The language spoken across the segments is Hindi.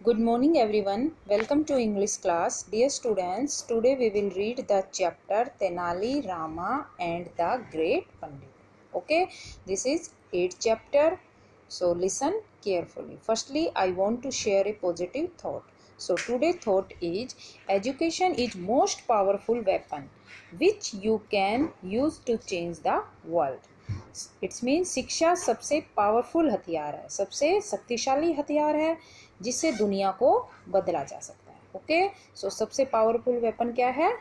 Good morning everyone. Welcome to English class. Dear students, today we will read the chapter Tenali Rama and the Great Pandit. Okay, this is 8th chapter. So listen carefully. Firstly, I want to share a positive thought. So today thought is education is most powerful weapon which you can use to change the world. It's mean शिक्षा सबसे पावरफुल हथियार है, सबसे शक्तिशाली हथियार है जिससे दुनिया को बदला जा सकता है. ओके, सो सबसे पावरफुल वेपन क्या है?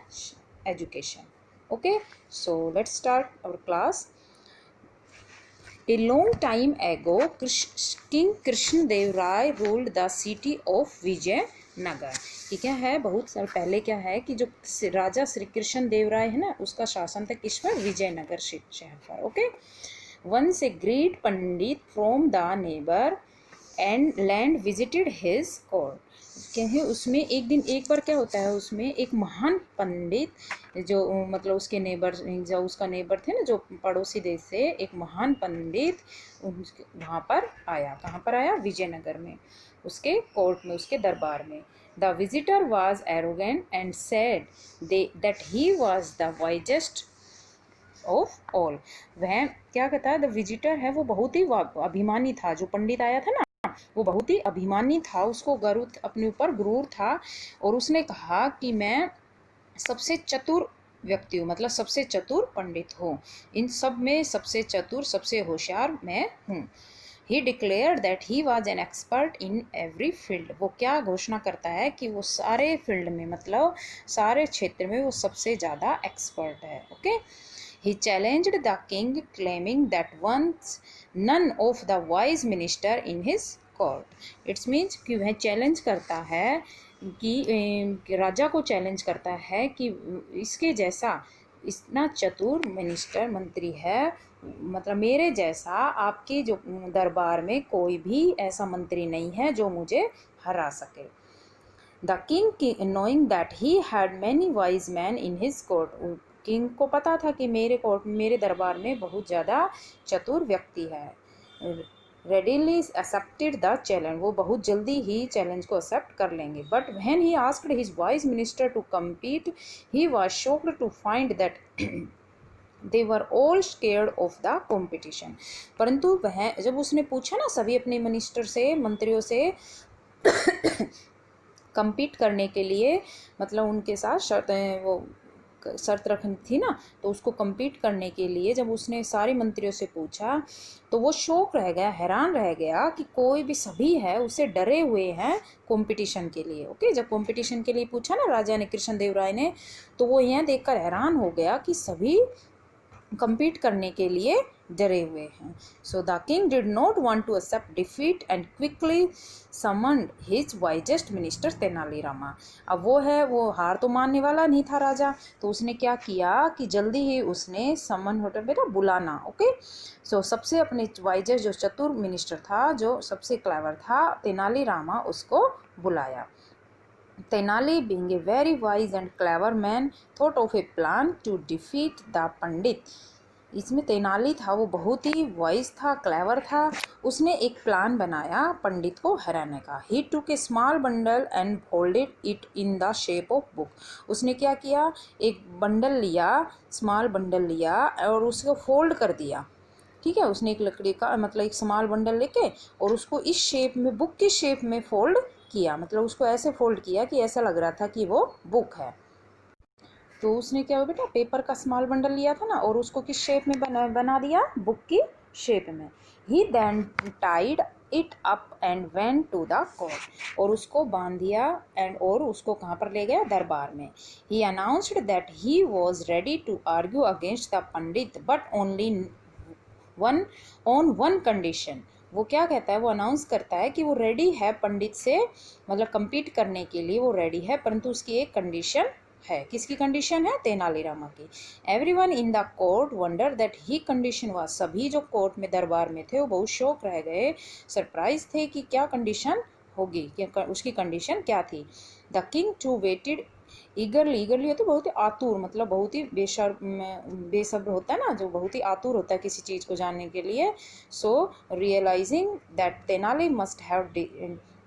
Education. Okay, so let's start our class. A long time ago, King Krishnadev Rai ruled the city of Vijayanagara. ये क्या है? बहुत साल पहले क्या है कि जो राजा श्री कृष्ण देव राय है ना, उसका शासन था किस पर? विजयनगर शहर पर. Okay, once a great Pandit from the neighbor and land visited his court. कहें उसमें एक दिन एक बार क्या होता है, उसमें एक महान पंडित जो मतलब उसके नेबर, जो उसका नेबर थे ना, जो पड़ोसी देश से, एक महान पंडित वहाँ पर आया. कहाँ पर आया? विजयनगर में, उसके कोर्ट में, उसके दरबार में. The visitor was arrogant and said that he was the wisest of all. वह क्या कहता है? द विजिटर है वो बहुत ही अभिमानी था. जो पंडित आया था ना, वो बहुत ही अभिमानी था, उसको गर्व अपने ऊपर गुरूर था. और उसने कहा कि मैं सबसे चतुर व्यक्ति हूँ, मतलब सबसे चतुर पंडित हूँ, इन सब में सबसे चतुर, सबसे होशियार मैं हूँ. ही declared that he was an expert in every field. वो क्या घोषणा करता है कि वो सारे फील्ड में, मतलब सारे क्षेत्र में वो सबसे ज़्यादा एक्सपर्ट है. Okay, he challenged the king claiming that once none of the wise minister in his court. It means कि वह चैलेंज करता है कि राजा को चैलेंज करता है कि इसके जैसा इतना चतुर मिनिस्टर, मंत्री है, मतलब मेरे जैसा आपके जो दरबार में कोई भी ऐसा मंत्री नहीं है जो मुझे हरा सके. The king, knowing that he had many wise men in his court, king को पता था कि मेरे कोर्ट, मेरे दरबार में बहुत ज़्यादा चतुर व्यक्ति है, रेडिली एक्सेप्टेड द चैलेंज. वो बहुत जल्दी ही चैलेंज को एक्सेप्ट कर लेंगे. But when he asked his wise minister to compete, he was shocked to find that they were all scared of the competition. परंतु वह जब उसने पूछा ना सभी अपने मिनिस्टर से, मंत्रियों से कम्पीट करने के लिए, मतलब उनके साथ शर्त रखनी थी ना, तो उसको कम्पीट करने के लिए जब उसने सारे मंत्रियों से पूछा तो वो शौक रह गया, हैरान रह गया कि कोई भी, सभी है उससे डरे हुए हैं कंपटीशन के लिए. ओके, जब कंपटीशन के लिए पूछा ना राजा ने, कृष्णदेव राय ने, तो वो यह देखकर हैरान हो गया कि सभी compete करने के लिए डरे हुए हैं. So the king did not want to accept defeat and quickly summoned his wisest minister Tenali Rama. अब वो हार तो मानने वाला नहीं था राजा, तो उसने क्या किया कि जल्दी ही उसने समन होटल बेटा बुलाना. ओके, सो सबसे अपने वाइजेस्ट, जो चतुर मिनिस्टर था, जो सबसे क्लेवर था, तेनाली रामा, उसको बुलाया. Tenali, being a very wise and clever man, thought of a plan to defeat the पंडित. इसमें तेनाली था, वो बहुत ही वाइज था, क्लेवर था. उसने एक प्लान बनाया पंडित को हराने का. He took a small bundle and folded it in the shape of book. उसने क्या किया? एक बंडल लिया, स्मॉल बंडल लिया और उसको फोल्ड कर दिया. ठीक है, उसने एक लकड़ी का, मतलब एक स्मॉल बंडल लेके और उसको इस शेप में, बुक की शेप में फोल्ड किया. मतलब उसको ऐसे फोल्ड किया कि ऐसा लग रहा था कि वो बुक है. तो उसने क्या हुआ बेटा, पेपर का स्मॉल बंडल लिया था ना, और उसको किस शेप में बना दिया? बुक की शेप में. He then tied it up and went to the court. और उसको बांध दिया और उसको कहाँ पर ले गया? दरबार में. He announced that he was ready to argue against the pandit but only one condition. वो क्या कहता है? वो अनाउंस करता है कि वो रेडी है पंडित से, मतलब compete करने के लिए वो रेडी है, परंतु उसकी एक कंडीशन है. किसकी कंडीशन है? तेनालीरामा की. Everyone in the court wonder that he condition was. सभी जो कोर्ट में, दरबार में थे, वो बहुत शौक रह गए, सरप्राइज थे कि क्या कंडीशन होगी, उसकी कंडीशन क्या थी. The king too waited eagerly होती बहुत ही आतुर, मतलब बहुत ही बेसब्र होता है ना, जो बहुत ही आतुर होता है किसी चीज़ को जानने के लिए. So realising that Tenali must have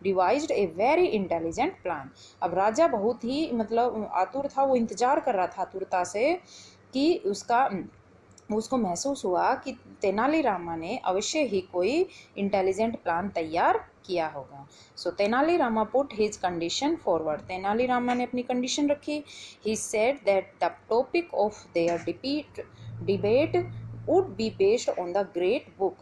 devised a very intelligent plan. अब राजा बहुत ही मतलब आतुर था, वो इंतजार कर रहा था आतुरता से कि उसको महसूस हुआ कि तेनालीरामा ने अवश्य ही कोई इंटेलिजेंट प्लान तैयार किया होगा। So Tenalirama put his condition forward. Tenalirama ने अपनी कंडीशन रखी। He said that the topic of their debate would be based on the great book.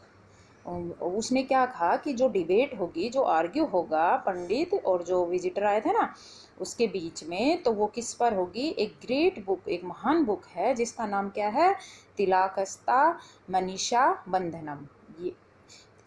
उसने क्या कहा कि जो डिबेट होगी, जो आर्ग्यू होगा पंडित और जो विजिटर आए थे ना उसके बीच में, तो वो किस पर होगी? एक ग्रेट बुक, एक महान बुक है जिसका नाम क्या है? तिलाकस्ता मनीषा बंधनम। ये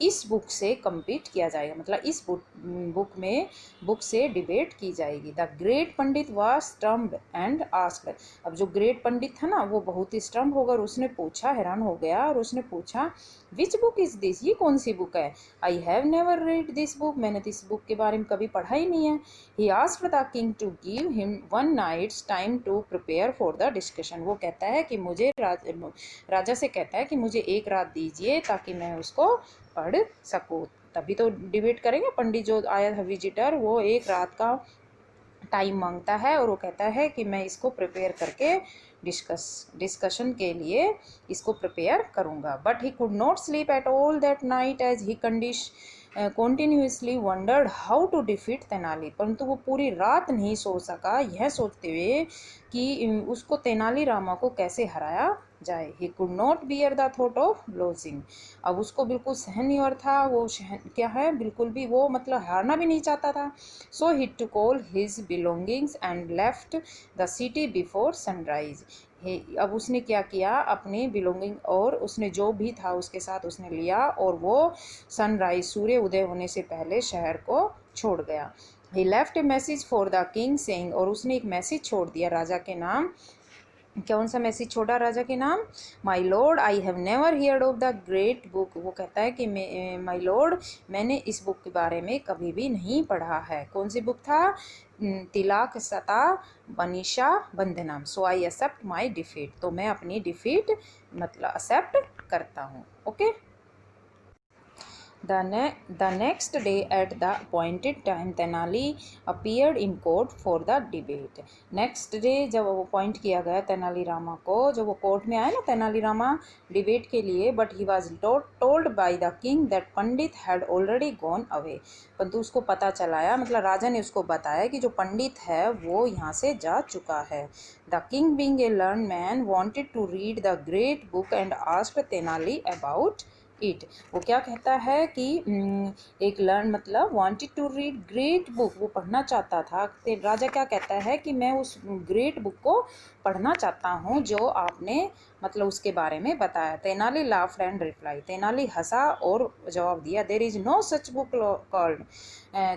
इस बुक से compete किया जाएगा, मतलब इस बुक से डिबेट की जाएगी। The great Pandit was stumped and asked. अब जो ग्रेट पंडित था ना वो बहुत ही स्टम्प होकर उसने पूछा, हैरान हो गया और उसने पूछा विच बुक इज दिस, ये कौन सी बुक है? I have never read this book, मैंने तो इस बुक के बारे में कभी पढ़ा ही नहीं है। He asked the king to give him 1 night's time to prepare for the discussion. वो कहता है कि मुझे राजा से कहता है कि मुझे एक रात दीजिए ताकि मैं उसको पढ़ सकूँ, तभी तो डिबेट करेंगे। पंडित जो आया था विजिटर, वो एक रात का टाइम मांगता है और वो कहता है कि मैं इसको प्रिपेयर करके डिस्कशन के लिए इसको प्रिपेयर करूँगा। But he could not sleep at all that night as he continuously wondered how to defeat Tenali. परंतु वो पूरी रात नहीं सो सका यह सोचते हुए कि उसको तेनालीरामा को कैसे हराया जाए। ही could not bear the thought of losing. अब उसको बिल्कुल सहन नहीं हो रहा था, वो क्या है बिल्कुल भी वो मतलब हारना भी नहीं चाहता था। So he took all his belongings and left the city before sunrise. अब उसने क्या किया, अपनी बिलोंगिंग और उसने जो भी था उसके साथ उसने लिया और वो सनराइज, सूर्य उदय होने से पहले शहर को छोड़ गया। He left a message for the king saying. और उसने एक मैसेज छोड़ दिया राजा के नाम। कौन सा मैसेज छोड़ा राजा के नाम? My lord I have never heard of the great book. वो कहता है कि माई लॉर्ड मैंने इस बुक के बारे में कभी भी नहीं पढ़ा है। कौन सी बुक था? तिलाकस्ता मनीषा बंधनम। सो आई एक्सेप्ट माई डिफीट। तो मैं अपनी डिफीट मतलब एक्सेप्ट करता हूँ। Okay. The next day at the appointed time Tenali appeared in court for the debate. Next day जब वो अपॉइंट किया गया तेनालीरामा को, जब वो कोर्ट में आए ना तेनालीरामा डिबेट के लिए, but he was told by the king that Pandit had already gone away. परंतु उसको पता चलाया, मतलब राजा ने उसको बताया कि जो पंडित है वो यहाँ से जा चुका है। The king being a learn man wanted to read the great book and asked Tenali about it. वो क्या कहता है कि एक लर्न मतलब wanted to read great book, वो पढ़ना चाहता था। राजा क्या कहता है कि मैं उस ग्रेट बुक को पढ़ना चाहता हूँ जो आपने मतलब उसके बारे में बताया। Tenali laughed and reply. Tenali हंसा और जवाब दिया there is no such book called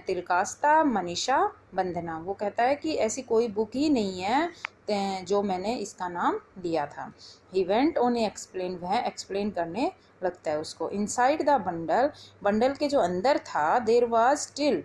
Tilakasta Manisha Bandhana. वो कहता है कि ऐसी कोई बुक ही नहीं है जो मैंने इसका नाम दिया था। ही वेंट ऑन एक्सप्लेन, वह एक्सप्लेन करने लगता है उसको। इनसाइड द बंडल, बंडल के जो अंदर था, there was till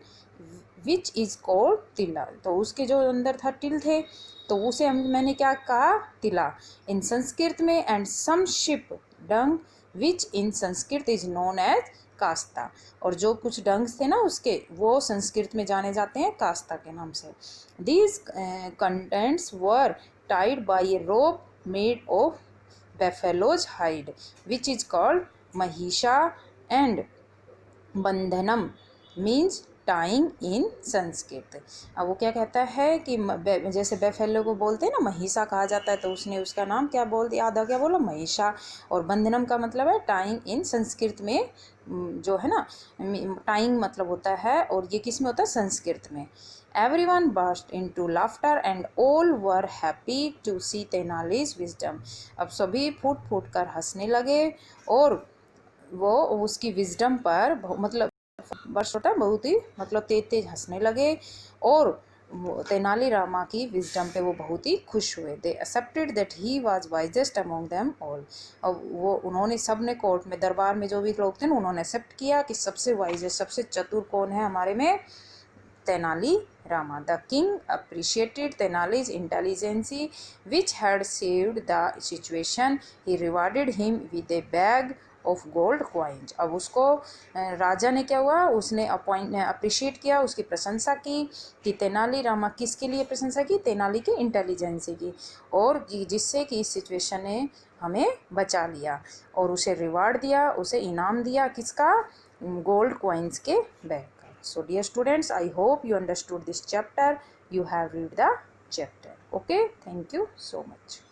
which is called तिला। तो उसके जो अंदर था टिल थे, तो उसे मैंने क्या कहा? तिला इन संस्कृत में। And some sheep dung which in Sanskrit is known as kasta. और जो कुछ डंग थे ना उसके, वो संस्कृत में जाने जाते हैं कास्ता के नाम से। These contents were tied by a rope made of buffalo's hide which is called mahisha, and bandhanam means tying in Sanskrit. अब वो क्या कहता है कि जैसे बेफेलो को बोलते हैं ना महिषा कहा जाता है, तो उसने उसका नाम क्या बोल दिया, आधा क्या बोला? महिषा। और बंधनम का मतलब है टाइंग इन संस्कृत में, जो है ना टाइंग मतलब होता है, और ये किस में होता है? संस्कृत में। Everyone burst into laughter and all were happy to see तेनाली's wisdom. अब सभी फूट फूट कर हंसने लगे और वो उसकी विजडम पर मतलब बर्स्ट होता है बहुत ही मतलब तेज तेज हंसने लगे, और तेनालीरामा की विजडम पे वो बहुत ही खुश हुए। They accepted that he was wisest among them all. अब वो उन्होंने सब ने कोर्ट में दरबार में जो भी लोग थे ना उन्होंने एक्सेप्ट किया कि सबसे वाइजेस्ट सबसे चतुर कौन है हमारे में? Tenali-Rama. The king appreciated Tenali's intelligence, which had saved the situation. He rewarded him with a bag of gold coins. अब उसको राजा ने क्या हुआ, उसने अप्रिशिएट किया, उसकी प्रशंसा की कि तेनालीरामा किसके लिए प्रशंसा की, तेनाली के इंटेलिजेंसी की, और जिससे कि इस सिचुएशन ने हमें बचा लिया, और उसे रिवार्ड दिया, उसे इनाम दिया, किसका, गोल्ड कॉइन्स के बैग का। So dear students, I hope you understood this chapter. You have read the chapter. Okay, thank you so much.